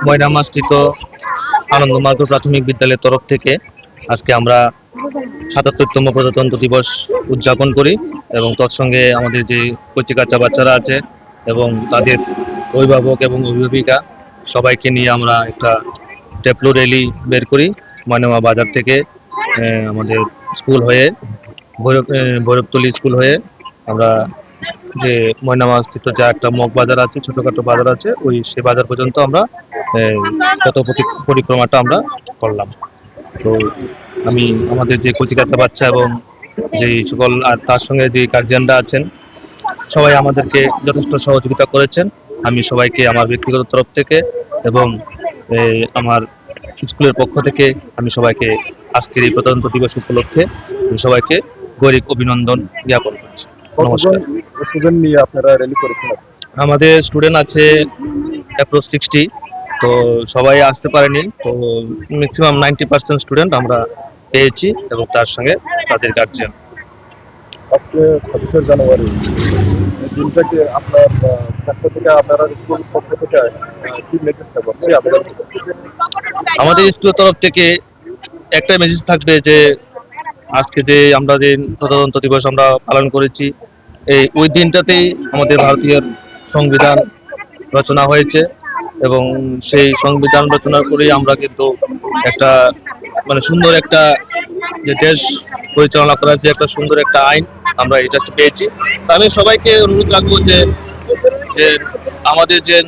ময়নামাস্থিত আনন্দমার্গ প্রাথমিক বিদ্যালয়ের তরফ থেকে আজকে আমরা ৭৭তম প্রজাতন্ত্র দিবস উদযাপন করি এবং তৎসঙ্গে আমাদের যে কচিকাঁচা বাচ্চারা আছে এবং তাদের অভিভাবক এবং অভিভাবিকা সবাইকে নিয়ে আমরা একটা টেপলো র্যালি বের করি ময়নামা বাজার থেকে আমাদের স্কুল হয়ে ভৈরবতলী স্কুল হয়ে আমরা যে ময়নামাস্থিত যা একটা মগ বাজার আছে, ছোটখাটো বাজার আছে, সে বাজার পর্যন্ত আমরা পথ পরিক্রমাটা আমরা করলাম। তো আমি আমাদের যে কচিকাঁচা বাচ্চা এবং যে সকল আর তার সঙ্গে যে গার্জিয়ানরা আছেন সবাই আমাদেরকে যথেষ্ট সহযোগিতা করেছেন। আমি সবাইকে আমার ব্যক্তিগত তরফ থেকে এবং আমার স্কুলের পক্ষ থেকে আমি সবাইকে আজকের এই প্রজাতন্ত্র দিবস উপলক্ষে আমি সবাইকে গৌরব অভিনন্দন জ্ঞাপন করছি। নমস্কার। স্টুডেন্ট নিয়ে আপনারা র্যালি করেছেন? আমাদের স্টুডেন্ট আছে অ্যাপ্রক্স 60। তো সবাই আসতে পারেনি, তো ম্যাক্সিমাম 90% স্টুডেন্ট আমরা পেয়েছি এবং তার সঙ্গে তাদের গার্জিয়ান। আজকে 26শে জানুয়ারি দিনটাকে আপনার পক্ষ থেকে আপনারা স্কুল পক্ষ থেকে কি মেসেজ থাকবে? আমাদের স্কুলের তরফ থেকে একটা মেসেজ থাকবে যে আজকে যে আমরা যে প্রজাতন্ত্র দিবস আমরা পালন করেছি, ওই দিনটাতেই আমাদের ভারতীয় সংবিধান রচনা হয়েছে এবং সেই সংবিধান রচনা করেই আমরা কিন্তু একটা মানে সুন্দর একটা যে দেশ পরিচালনা করার যে একটা সুন্দর একটা আইন আমরা এটা পেয়েছি। আমি সবাইকে অনুরোধ রাখবো যে যে আমাদের যে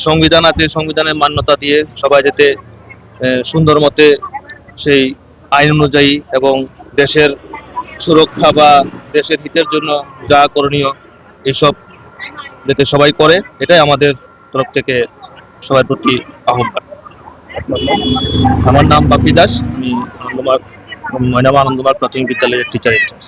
সংবিধান আছে, সংবিধানের মান্যতা দিয়ে সবাই যাতে সুন্দর মতে সেই আইন অনুযায়ী এবং দেশের সুরক্ষা বা দেশের হিতের জন্য যা করণীয় এসব যাতে সবাই করে, এটাই আমাদের তরফ থেকে সবার প্রতি আহ্বান। আমার নাম বাপি দাস, আমি ময়নামা আনন্দমার্গ প্রাথমিক বিদ্যালয়ের টিচার ইনচার্জ।